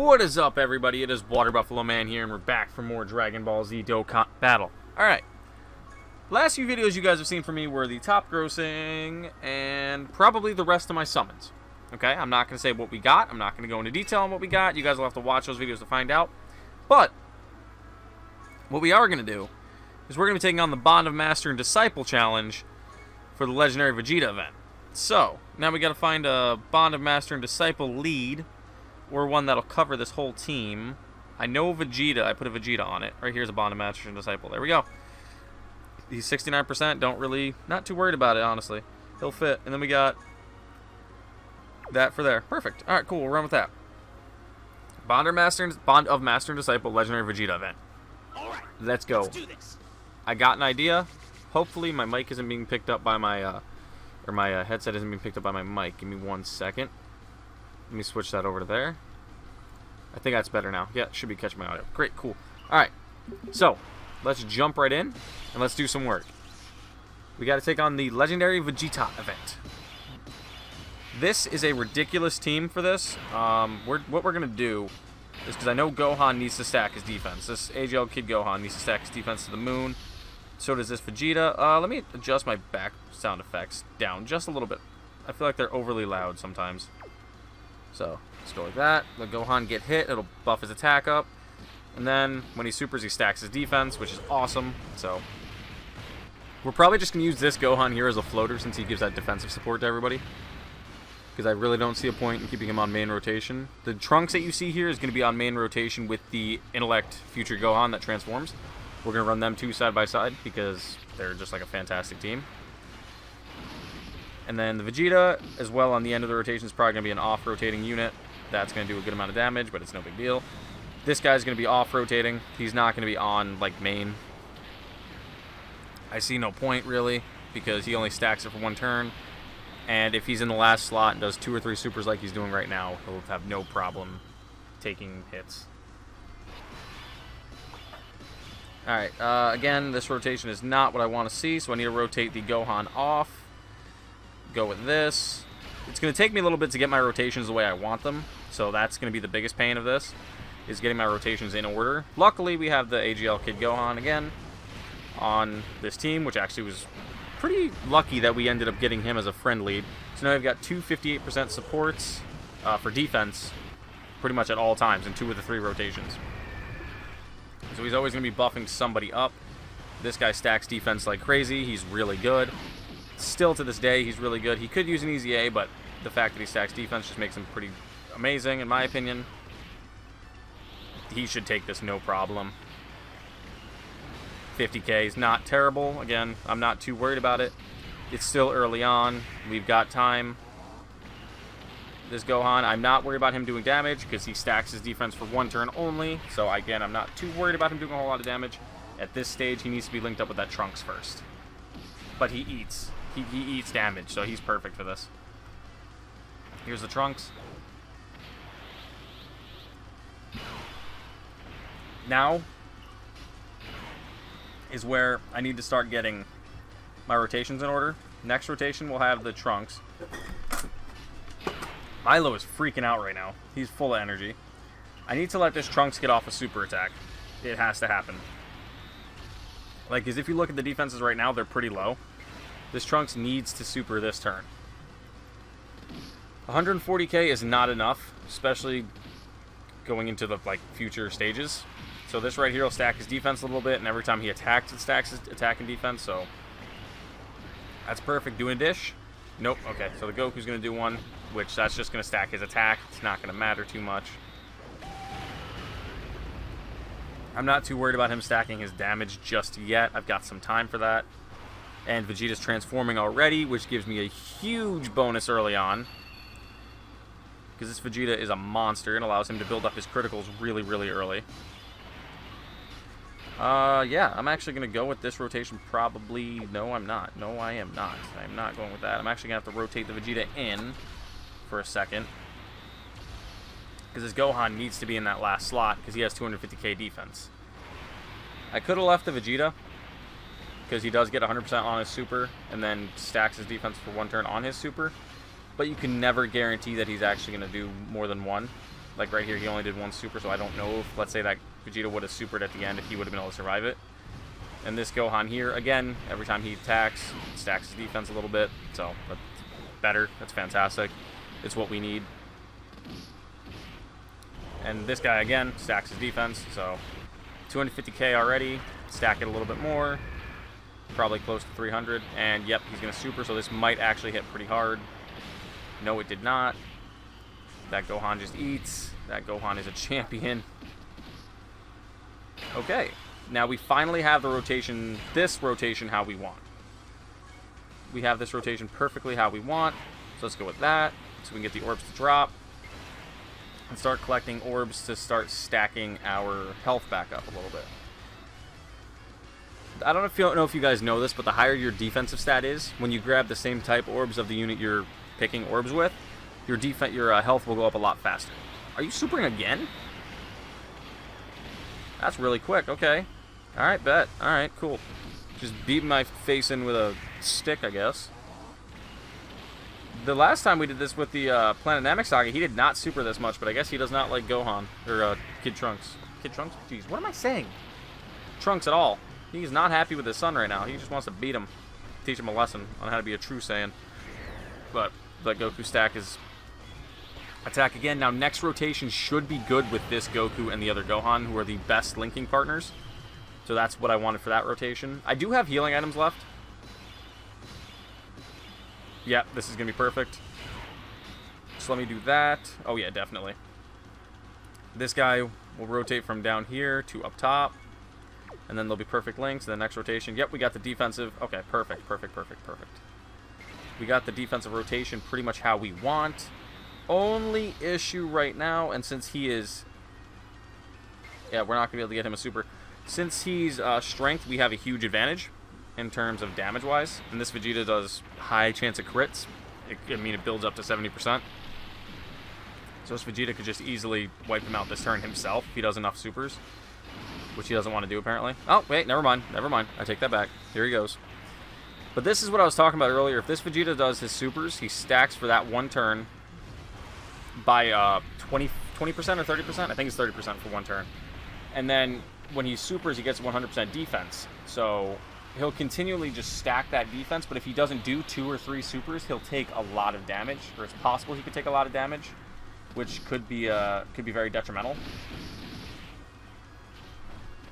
What is up, everybody? It is Water Buffalo Man here, and we're back for more Dragon Ball Z Dokkan battle. Alright. Last few videos you guys have seen from me were the top grossing and probably the rest of my summons. Okay, I'm not going to say what we got. I'm not going to go into detail on what we got. You guys will have to watch those videos to find out. But what we are going to do is we're going to be taking on the Bond of Master and Disciple challenge for the Legendary Vegeta event. So, now we got to find a Bond of Master and Disciple lead, or one that'll cover this whole team. I know Vegeta. I put a Vegeta on it. Right here's a Bond of Master and Disciple. There we go. He's 69%. Not too worried about it, honestly. He'll fit. And then we got that for there. Perfect. All right, cool. We'll run with that. Bond of Master and Disciple Legendary Vegeta event. All right, let's go. Let's do this. I got an idea. Hopefully my mic isn't being picked up by my my headset isn't being picked up by my mic. Give me 1 second. Let me switch that over to there. I think that's better now. Yeah, it should be catching my audio. Great, cool. All right, so let's jump right in and let's do some work. We got to take on the Legendary Vegeta event. This is a ridiculous team for this. What we're going to do is, because I know Gohan needs to stack his defense. This AGL Kid Gohan needs to stack his defense to the moon. So does this Vegeta. Let me adjust my back sound effects down just a little bit. I feel like they're overly loud sometimes. So, let's go like that. Let Gohan get hit. It'll buff his attack up. And then, when he supers, he stacks his defense, which is awesome. So, we're probably just going to use this Gohan here as a floater, since he gives that defensive support to everybody. Because I really don't see a point in keeping him on main rotation. The Trunks that you see here is going to be on main rotation with the Intellect Future Gohan that transforms. We're going to run them two side by side because they're just like a fantastic team. And then the Vegeta, as well, on the end of the rotation is probably going to be an off-rotating unit. That's going to do a good amount of damage, but it's no big deal. This guy's going to be off-rotating. He's not going to be on, like, main. I see no point, really, because he only stacks it for one turn. And if he's in the last slot and does 2 or 3 supers like he's doing right now, he'll have no problem taking hits. Alright, again, this rotation is not what I want to see, so I need to rotate the Gohan off. Go with this. It's going to take me a little bit to get my rotations the way I want them, so that's going to be the biggest pain of this, is getting my rotations in order. Luckily, we have the AGL Kid Gohan again on this team, which actually was pretty lucky that we ended up getting him as a friend lead. So now we've got two 58% supports for defense pretty much at all times in 2 of the 3 rotations. So he's always going to be buffing somebody up. This guy stacks defense like crazy. He's really good. Still to this day, he's really good. He could use an easy A, but the fact that he stacks defense just makes him pretty amazing, in my opinion. He should take this no problem. 50k is not terrible. Again, I'm not too worried about it. It's still early on. We've got time. This Gohan, I'm not worried about him doing damage because he stacks his defense for 1 turn only. So again, I'm not too worried about him doing a whole lot of damage. At this stage, he needs to be linked up with that Trunks first. But he eats. He eats damage, so he's perfect for this. Here's the Trunks. Now is where I need to start getting my rotations in order. Next rotation, we'll have the Trunks. Milo is freaking out right now. He's full of energy. I need to let this Trunks get off a super attack. It has to happen. Like, because if you look at the defenses right now, they're pretty low. This Trunks needs to super this turn. 140k is not enough, especially going into the future stages. So this right here will stack his defense a little bit, and every time he attacks, it stacks his attack and defense, so that's perfect. Doing a dish? Nope. Okay, so the Goku's going to do one, which that's just going to stack his attack. It's not going to matter too much. I'm not too worried about him stacking his damage just yet. I've got some time for that. And Vegeta's transforming already, which gives me a huge bonus early on. Because this Vegeta is a monster and allows him to build up his criticals really, really early. Yeah, I'm actually going to go with this rotation probably. No, I'm not. No, I am not. I am not going with that. I'm actually going to have to rotate the Vegeta in for a second. Because this Gohan needs to be in that last slot because he has 250k defense. I could have left the Vegeta because he does get 100% on his super and then stacks his defense for 1 turn on his super. But you can never guarantee that he's actually going to do more than 1. Like right here, he only did one super, so I don't know if, let's say that Vegeta would have supered at the end, if he would have been able to survive it. And this Gohan here, again, every time he attacks, it stacks his defense a little bit. So, that's better. That's fantastic. It's what we need. And this guy, again, stacks his defense. So, 250k already. Stack it a little bit more. Probably close to 300. And, yep, he's going to super, so this might actually hit pretty hard. No, it did not. That Gohan just eats. That Gohan is a champion. Okay. Now we finally have the rotation, this rotation how we want. We have this rotation perfectly how we want. So let's go with that. So we can get the orbs to drop. And start collecting orbs to start stacking our health back up a little bit. I don't know if you guys know this, but the higher your defensive stat is, when you grab the same type orbs of the unit you're picking orbs with, your health will go up a lot faster. Are you supering again? That's really quick. Okay. Alright, bet. Alright, cool. Just beat my face in with a stick, I guess. The last time we did this with the Planet Namek Saga, he did not super this much, but I guess he does not like Gohan. Or Kid Trunks. Kid Trunks? Jeez, what am I saying? Trunks at all. He's not happy with his son right now. He just wants to beat him. Teach him a lesson on how to be a true Saiyan. But let Goku stack his attack again. Now, next rotation should be good with this Goku and the other Gohan, who are the best linking partners. So that's what I wanted for that rotation. I do have healing items left. Yep, this is going to be perfect. So let me do that. Oh, yeah, definitely. This guy will rotate from down here to up top. And then there'll be perfect links. And the next rotation. Yep, we got the defensive. Okay, perfect, perfect, perfect, perfect. We got the defensive rotation pretty much how we want. Only issue right now, and since he is... Yeah, we're not going to be able to get him a super. Since he's strength, we have a huge advantage in terms of damage-wise. And this Vegeta does high chance of crits. It builds up to 70%. So this Vegeta could just easily wipe him out this turn himself if he does enough supers. Which he doesn't want to do, apparently. Oh, wait, never mind. Never mind. I take that back. Here he goes. But this is what I was talking about earlier. If this Vegeta does his supers, he stacks for that one turn by 20% or 30%? I think it's 30% for one turn. And then when he supers, he gets 100% defense. So he'll continually just stack that defense, but if he doesn't do 2 or 3 supers, he'll take a lot of damage, or it's possible he could take a lot of damage, which could be very detrimental.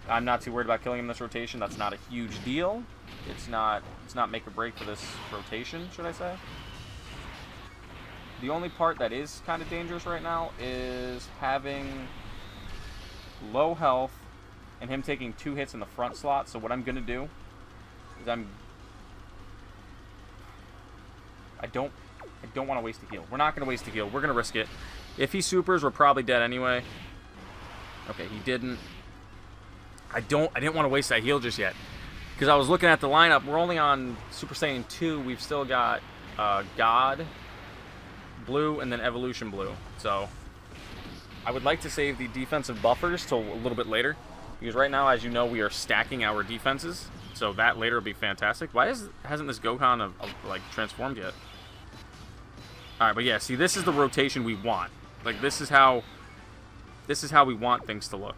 I'm not too worried about killing him this rotation. That's not a huge deal. It's not make or break for this rotation, should I say. The only part that is kind of dangerous right now is having low health and him taking 2 hits in the front slot. So what I'm going to do is I don't want to waste a heal. We're not going to waste a heal. We're going to risk it. If he supers, we're probably dead anyway. Okay, he didn't. I didn't want to waste that heal just yet. Because I was looking at the lineup. We're only on Super Saiyan 2. We've still got God Blue and then Evolution Blue. So I would like to save the defensive buffers till a little bit later. Because right now, as you know, we are stacking our defenses. So that later will be fantastic. Why hasn't this Gohan like transformed yet? Alright, but yeah, see, this is the rotation we want. Like, this is how we want things to look.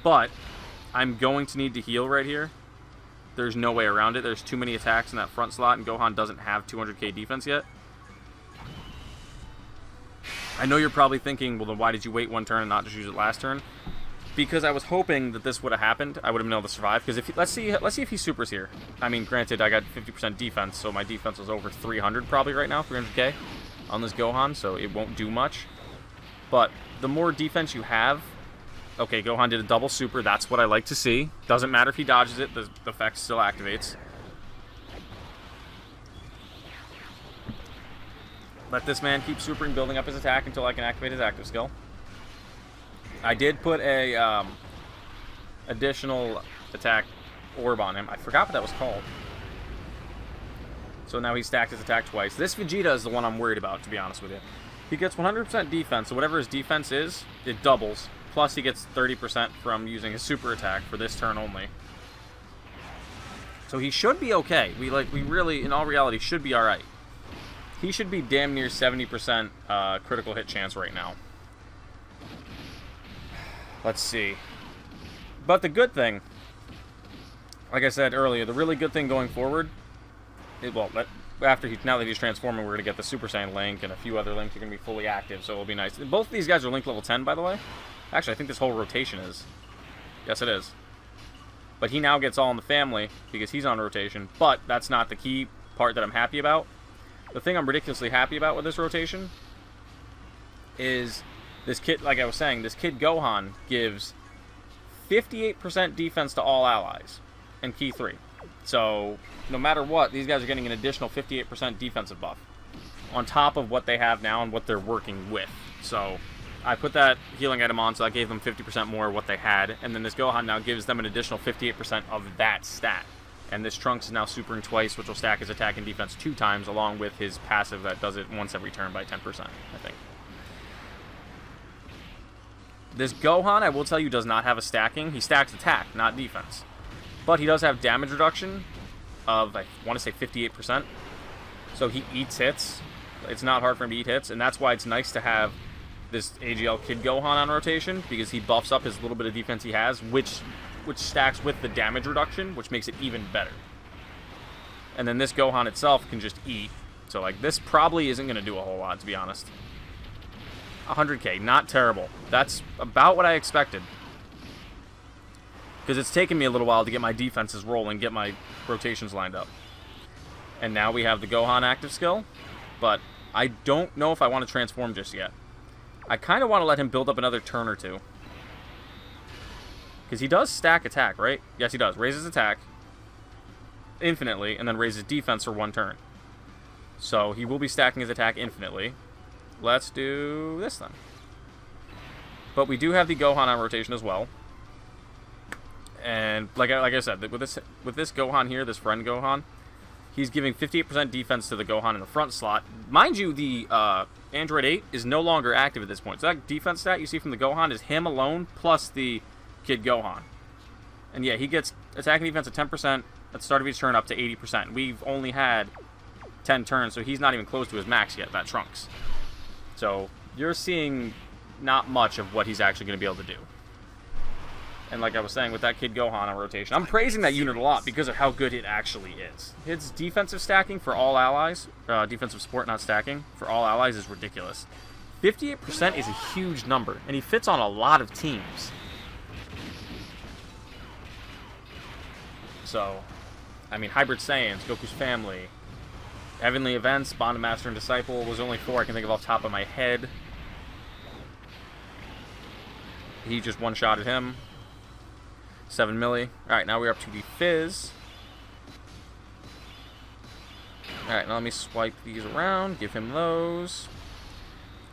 But I'm going to need to heal right here. There's no way around it. There's too many attacks in that front slot, and Gohan doesn't have 200k defense yet. I know you're probably thinking, well, then why did you wait one turn and not just use it last turn? Because I was hoping that this would have happened. I would have been able to survive. Because let's see if he supers here. I mean, granted, I got 50% defense, so my defense was over 300 probably right now, 300k on this Gohan, so it won't do much. But the more defense you have... Okay, Gohan did a double super. That's what I like to see. Doesn't matter if he dodges it. The effect still activates. Let this man keep supering, building up his attack until I can activate his active skill. I did put a additional attack orb on him. I forgot what that was called. So now he stacked his attack twice. This Vegeta is the one I'm worried about, to be honest with you. He gets 100% defense, so whatever his defense is, it doubles. Plus he gets 30% from using his super attack for this turn only. So he should be okay. We really, in all reality, should be alright. He should be damn near 70% critical hit chance right now. Let's see. But the good thing, like I said earlier, the really good thing going forward, now that he's transforming, we're going to get the Super Saiyan Link, and a few other Links are going to be fully active, so it'll be nice. Both of these guys are Link level 10, by the way. Actually, I think this whole rotation is. Yes, it is. But he now gets all in the family, because he's on rotation, but that's not the key part that I'm happy about. The thing I'm ridiculously happy about with this rotation is this kid, like I was saying, this kid Gohan gives 58% defense to all allies in Key 3. So, no matter what, these guys are getting an additional 58% defensive buff on top of what they have now and what they're working with. So, I put that healing item on, so that gave them 50% more of what they had, and then this Gohan now gives them an additional 58% of that stat. And this Trunks is now supering twice, which will stack his attack and defense 2 times, along with his passive that does it once every turn by 10%, I think. This Gohan, I will tell you, does not have a stacking. He stacks attack, not defense. But he does have damage reduction of, I want to say, 58%. So he eats hits. It's not hard for him to eat hits, and that's why it's nice to have this AGL Kid Gohan on rotation, because he buffs up his little bit of defense he has, which stacks with the damage reduction, which makes it even better. And then this Gohan itself can just eat. So, like, this probably isn't going to do a whole lot, to be honest. 100k, not terrible. That's about what I expected. Because it's taken me a little while to get my defenses rolling, get my rotations lined up. And now we have the Gohan active skill, but I don't know if I want to transform just yet. I kind of want to let him build up another turn or two. Because he does stack attack, right? Yes, he does. Raises attack infinitely, and then raises defense for 1 turn. So he will be stacking his attack infinitely. Let's do this then. But we do have the Gohan on rotation as well. And like I said, with this Gohan here, this friend Gohan, he's giving 58% defense to the Gohan in the front slot. Mind you, the Android 8 is no longer active at this point. So that defense stat you see from the Gohan is him alone plus the Kid Gohan. And yeah, he gets attack and defense at 10% at the start of each turn up to 80%. We've only had 10 turns, so he's not even close to his max yet, that Trunks. So you're seeing not much of what he's actually going to be able to do. And like I was saying, with that Kid Gohan on rotation, I'm praising that unit a lot because of how good it actually is. His defensive stacking for all allies, defensive support not stacking, for all allies is ridiculous. 58% is a huge number, and he fits on a lot of teams. So, I mean, Hybrid Saiyans, Goku's family, Heavenly Events, Bond of Master and Disciple was only 4 I can think of off the top of my head. He just one-shotted him. 7 milli. Alright, now we're up to the Fizz. Alright, now let me swipe these around. Give him those.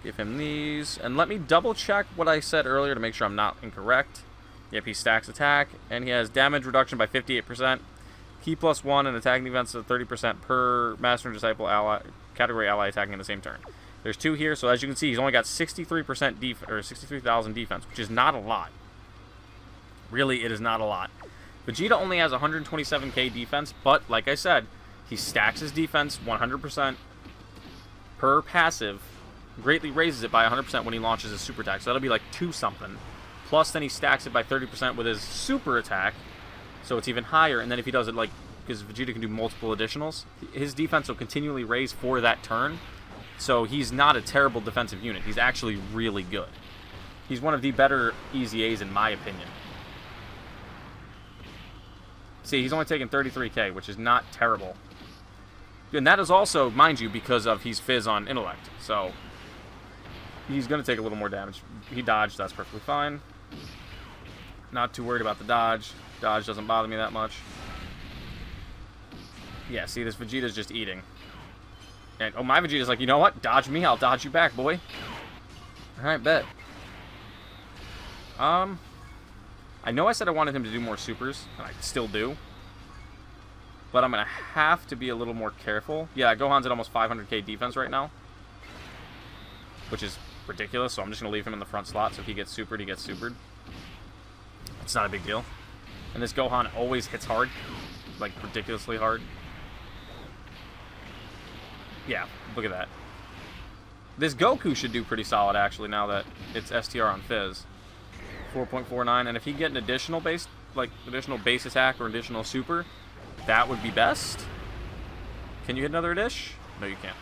Give him these. And let me double-check what I said earlier to make sure I'm not incorrect. Yep, he stacks attack, and he has damage reduction by 58%. Key +1 and attack and defense of 30% per Master and Disciple ally, category ally attacking in the same turn. There's 2 here, so as you can see, he's only got 63% or 63,000 defense, which is not a lot. Really, it is not a lot. Vegeta only has 127k defense, but like I said, he stacks his defense 100% per passive, greatly raises it by 100% when he launches his super attack. So that'll be like 2 something. Plus, then he stacks it by 30% with his super attack, so it's even higher. And then if he does it, like, because Vegeta can do multiple additionals, his defense will continually raise for that turn. So he's not a terrible defensive unit. He's actually really good. He's one of the better EZAs in my opinion. See, he's only taken 33k, which is not terrible. And that is also, mind you, because of he's Fizz on Intellect. So he's going to take a little more damage. He dodged, that's perfectly fine. Not too worried about the dodge. Dodge doesn't bother me that much. Yeah, see, this Vegeta's just eating. And, oh, my Vegeta's like, you know what? Dodge me, I'll dodge you back, boy. Alright, bet. I know I said I wanted him to do more supers, and I still do. But I'm going to have to be a little more careful. Yeah, Gohan's at almost 500k defense right now. Which is ridiculous, so I'm just going to leave him in the front slot, so if he gets supered, he gets supered. It's not a big deal. And this Gohan always hits hard. Like, ridiculously hard. Yeah, look at that. This Goku should do pretty solid, actually, now that it's STR on Fizz. 4.49, and if he get an additional base, like, additional base attack or additional super, that would be best. Can you hit another dish? No, you can't.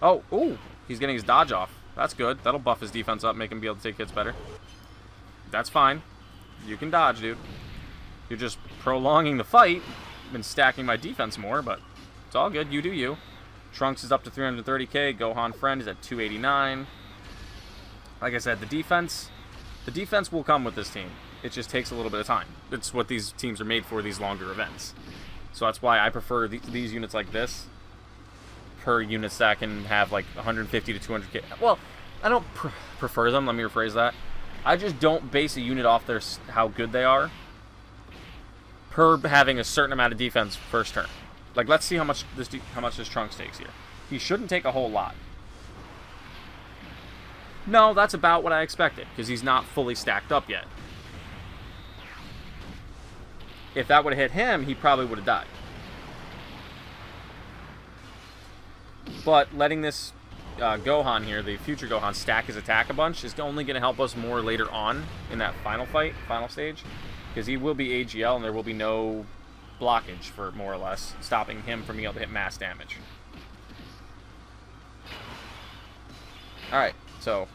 Oh, ooh, he's getting his dodge off. That's good. That'll buff his defense up, make him be able to take hits better. That's fine. You can dodge, dude. You're just prolonging the fight and stacking my defense more, but it's all good. You do you. Trunks is up to 330k. Gohan Friend is at 289. Like I said, the defense will come with this team. It just takes a little bit of time. It's what these teams are made for, these longer events. So that's why I prefer these units like this per units that can have like 150 to 200k. Well, I don't prefer them. Let me rephrase that. I just don't base a unit off their how good they are per having a certain amount of defense first turn. Like, let's see how much this Trunks takes here. He shouldn't take a whole lot. No, that's about what I expected, because he's not fully stacked up yet. If that would have hit him, he probably would have died. But letting this Gohan here, the future Gohan, stack his attack a bunch is only going to help us more later on in that final fight, final stage. Because he will be AGL, and there will be no blockage, for more or less, stopping him from being able to hit mass damage. Alright, so,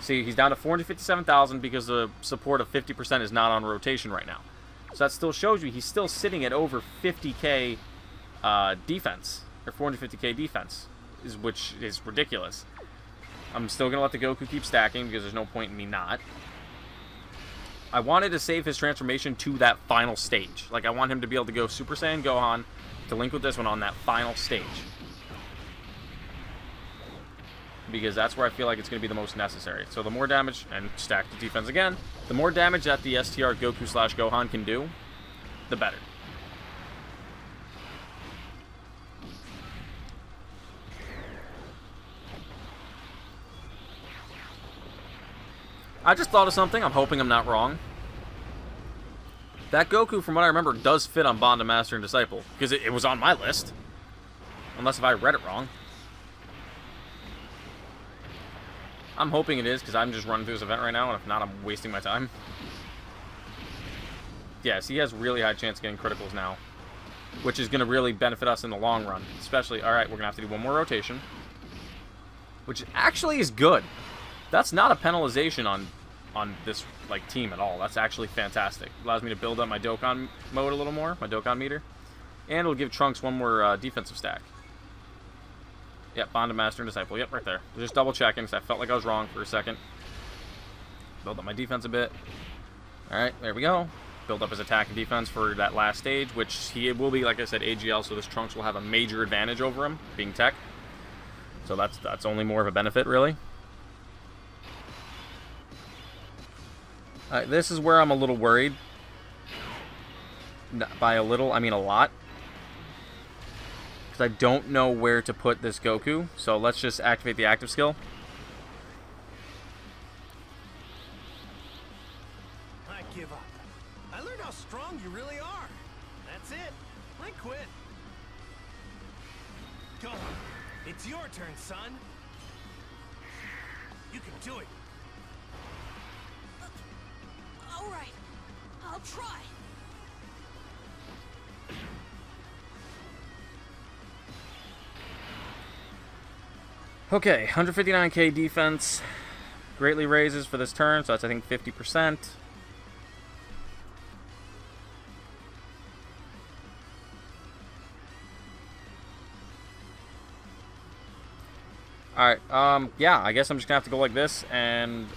see, he's down to 457,000 because the support of 50% is not on rotation right now. So that still shows you he's still sitting at over 50k defense, or 450k defense, which is ridiculous. I'm still going to let the Goku keep stacking because there's no point in me not. I wanted to save his transformation to that final stage. Like, I want him to be able to go Super Saiyan Gohan to link with this one on that final stage. Because that's where I feel like it's going to be the most necessary. So the more damage, and stack the defense again, the more damage that the STR Goku / Gohan can do, the better. I just thought of something. I'm hoping I'm not wrong. That Goku, from what I remember, does fit on Bond of Master and Disciple. Because it was on my list. Unless if I read it wrong. I'm hoping it is, because I'm just running through this event right now, and if not, I'm wasting my time. Yes, he has really high chance of getting criticals now. Which is going to really benefit us in the long run. Especially, alright, we're going to have to do one more rotation. Which actually is good. That's not a penalization on this like team at all. That's actually fantastic. Allows me to build up my Dokkan mode a little more, my Dokkan meter. And it'll give Trunks one more defensive stack. Yep, Bond of Master and Disciple. Yep, right there. Just double checking, because I felt like I was wrong for a second. Build up my defense a bit. Alright, there we go. Build up his attack and defense for that last stage, which he will be, like I said, AGL, so this Trunks will have a major advantage over him, being tech. So that's only more of a benefit, really. This is where I'm a little worried. By a little, I mean a lot. Because I don't know where to put this Goku. So let's just activate the active skill. I give up. I learned how strong you really are. That's it. I quit. Go. It's your turn, son. You can do it. All right, I'll try. Okay, 159k defense. Greatly raises for this turn, so that's, I think, 50%. Alright, yeah, I guess I'm just gonna have to go like this, and...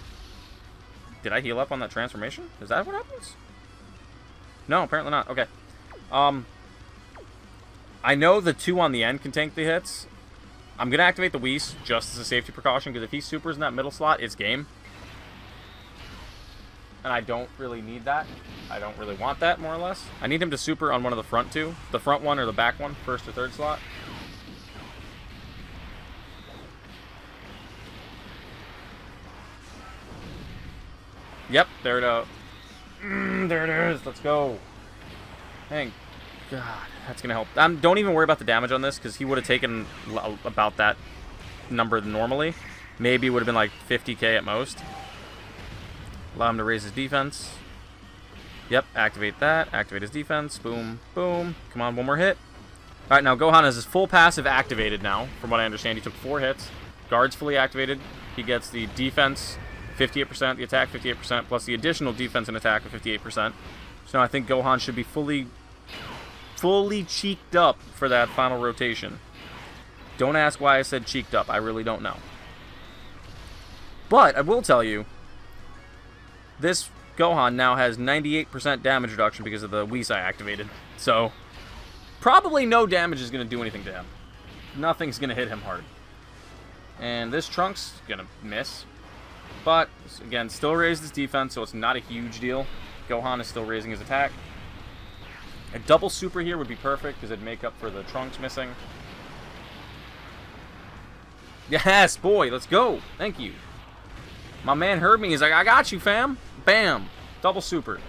Did I heal up on that transformation? Is that what happens? No, apparently not. Okay. I know the 2 on the end can tank the hits. I'm going to activate the Whis just as a safety precaution, because if he supers in that middle slot, it's game. And I don't really need that. I don't really want that, more or less. I need him to super on one of the front 2. The front one or the back one, first or third slot. Yep, there it is. There it is. Let's go. Hang. God, that's going to help. Don't even worry about the damage on this, because he would have taken about that number normally. Maybe it would have been like 50k at most. Allow him to raise his defense. Yep, activate that. Activate his defense. Boom, boom. Come on, one more hit. Alright, now Gohan has his full passive activated now, from what I understand. He took 4 hits. Guard's fully activated. He gets the defense 58%, the attack 58%, plus the additional defense and attack of 58%. So now I think Gohan should be fully cheeked up for that final rotation. Don't ask why I said cheeked up. I really don't know. But I will tell you, this Gohan now has 98% damage reduction because of the Weisai activated. So, probably no damage is going to do anything to him. Nothing's going to hit him hard. And this Trunks is going to miss. But, again, still raised his defense, so it's not a huge deal. Gohan is still raising his attack. A double super here would be perfect, because it'd make up for the Trunks missing. Yes, boy, let's go. Thank you. My man heard me. He's like, I got you, fam. Bam. Double super.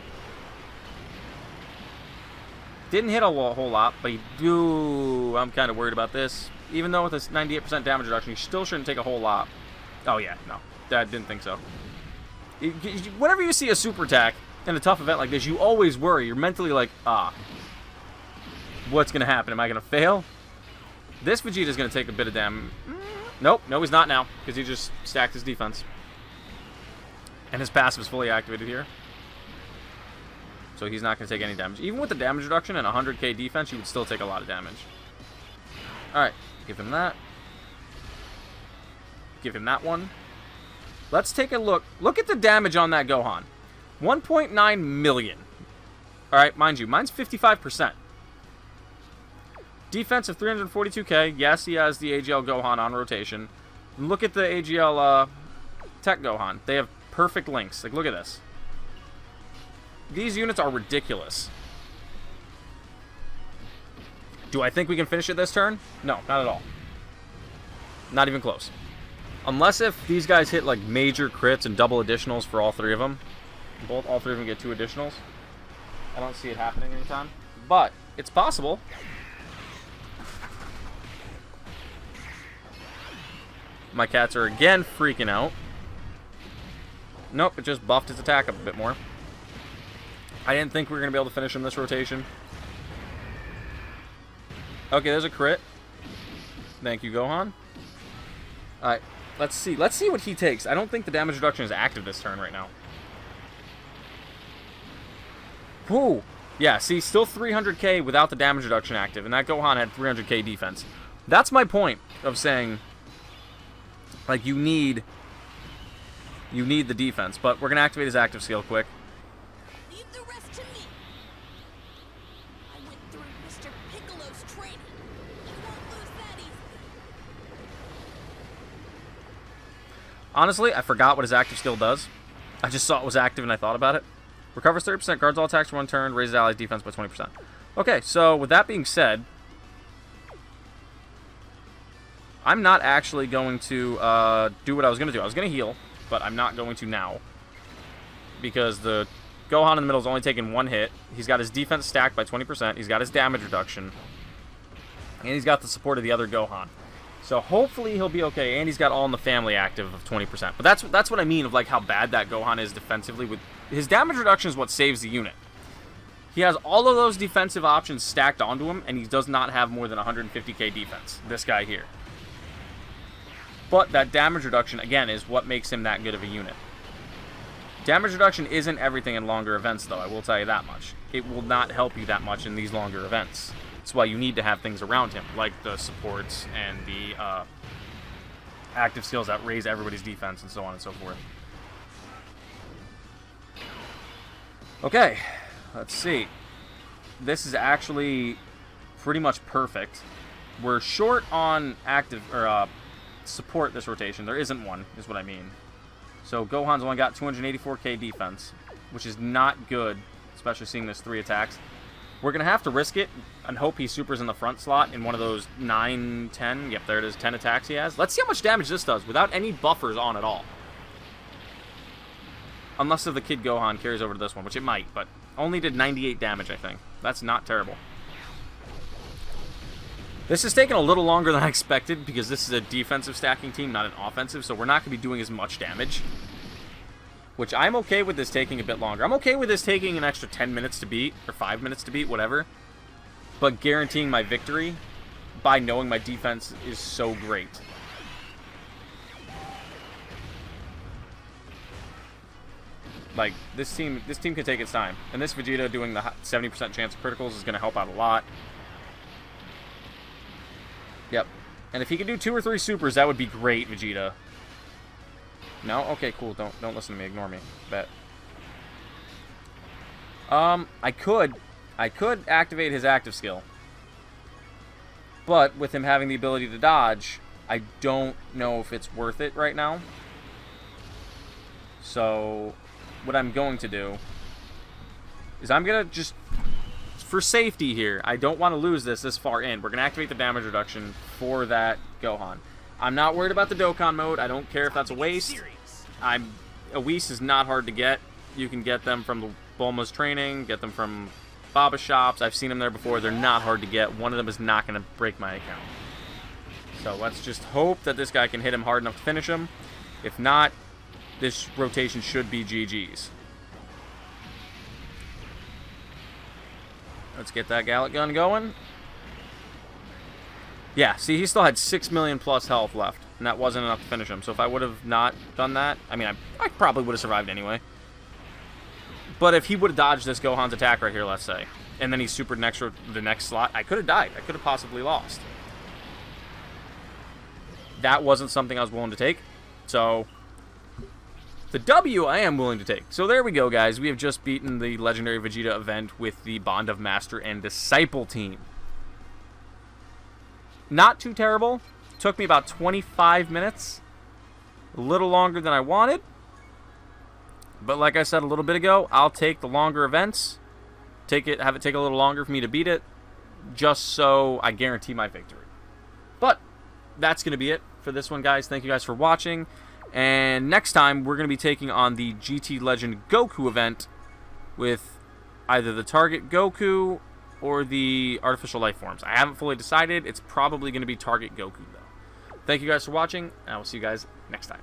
Didn't hit a whole lot, but he do. I'm kind of worried about this. Even though with this 98% damage reduction, he still shouldn't take a whole lot. Oh, yeah. No. I didn't think so. Whenever you see a super attack in a tough event like this, you always worry. You're mentally like, what's going to happen? Am I going to fail? This Vegeta's going to take a bit of damage. Nope. No, he's not now, because he just stacked his defense. And his passive is fully activated here. So he's not going to take any damage. Even with the damage reduction and 100k defense, you would still take a lot of damage. Alright, give him that. Give him that one. Let's take a look. Look at the damage on that Gohan. 1.9 million. Alright, mind you, mine's 55%. Defense of 342k. Yes, he has the AGL Gohan on rotation. Look at the AGL Tech Gohan. They have perfect links. Like, look at this. These units are ridiculous. Do I think we can finish it this turn? No, not at all. Not even close. Unless if these guys hit, like, major crits and double additionals for all 3 of them. All 3 of them get 2 additionals. I don't see it happening anytime. But, it's possible. My cats are again freaking out. Nope, it just buffed his attack up a bit more. I didn't think we were going to be able to finish him this rotation. Okay, there's a crit. Thank you, Gohan. Alright, let's see. Let's see what he takes. I don't think the damage reduction is active this turn right now. Whoo! Yeah, see, still 300k without the damage reduction active, and that Gohan had 300k defense. That's my point of saying, like, you need the defense, but we're going to activate his active skill quick. Leave the rest to me. I went through Mr. Piccolo's training. You won't lose that easily. Honestly, I forgot what his active skill does. I just saw it was active and I thought about it. Recovers 30%, guards all attacks for 1 turn, raises allies' defense by 20%. Okay, so with that being said, I'm not actually going to do what I was going to do. I was going to heal, but I'm not going to now. Because the Gohan in the middle is only taking 1 hit. He's got his defense stacked by 20%. He's got his damage reduction. And he's got the support of the other Gohan. So hopefully he'll be okay. And he's got All in the Family active of 20%. But that's what I mean of like how bad that Gohan is defensively. With his damage reduction is what saves the unit. He has all of those defensive options stacked onto him, and he does not have more than 150k defense. This guy here. But that damage reduction, again, is what makes him that good of a unit. Damage reduction isn't everything in longer events, though, I will tell you that much. It will not help you that much in these longer events. That's why you need to have things around him, like the supports and the active skills that raise everybody's defense and so on and so forth. Okay, let's see. This is actually pretty much perfect. We're short on active, or support this rotation. There isn't one, is what I mean. So Gohan's only got 284k defense, which is not good, especially seeing this 3 attacks. We're going to have to risk it and hope he supers in the front slot in one of those 9, 10, yep, there it is, 10 attacks he has. Let's see how much damage this does without any buffers on at all. Unless if the Kid Gohan carries over to this one, which it might, but only did 98 damage, I think. That's not terrible. This is taking a little longer than I expected because this is a defensive stacking team, not an offensive, so we're not going to be doing as much damage. Which I'm okay with this taking a bit longer. I'm okay with this taking an extra 10 minutes to beat, or 5 minutes to beat, whatever. But guaranteeing my victory by knowing my defense is so great. Like, this team can take its time. And this Vegeta doing the 70% chance of criticals is going to help out a lot. Yep. And if he can do 2 or 3 supers, that would be great, Vegeta. No? Okay, cool. Don't listen to me. Ignore me. Bet. I could activate his active skill. But with him having the ability to dodge, I don't know if it's worth it right now. So what I'm going to do is I'm going to just, for safety here, I don't want to lose this far in. We're going to activate the damage reduction for that Gohan. I'm not worried about the Dokkan mode. I don't care if that's a waste. A Whis is not hard to get. You can get them from the Bulma's training, get them from Baba shops. I've seen them there before. They're not hard to get. One of them is not going to break my account. So let's just hope that this guy can hit him hard enough to finish him. If not, this rotation should be GG's. Let's get that Gallic gun going. Yeah, see, he still had 6 million plus health left, and that wasn't enough to finish him. So if I would have not done that, I mean, I probably would have survived anyway. But if he would have dodged this Gohan's attack right here, let's say, and then he supered the next slot, I could have died. I could have possibly lost. That wasn't something I was willing to take. So the W I am willing to take. So there we go, guys. We have just beaten the Legendary Vegeta event with the Bond of Master and Disciple team. Not too terrible. Took me about 25 minutes. A little longer than I wanted. But like I said a little bit ago, I'll take the longer events. Have it take a little longer for me to beat it. Just so I guarantee my victory. But that's going to be it for this one, guys. Thank you guys for watching. And next time, we're going to be taking on the GT Legend Goku event with either the Target Goku or the Artificial Life Forms. I haven't fully decided. It's probably going to be Target Goku, though. Thank you guys for watching, and I will see you guys next time.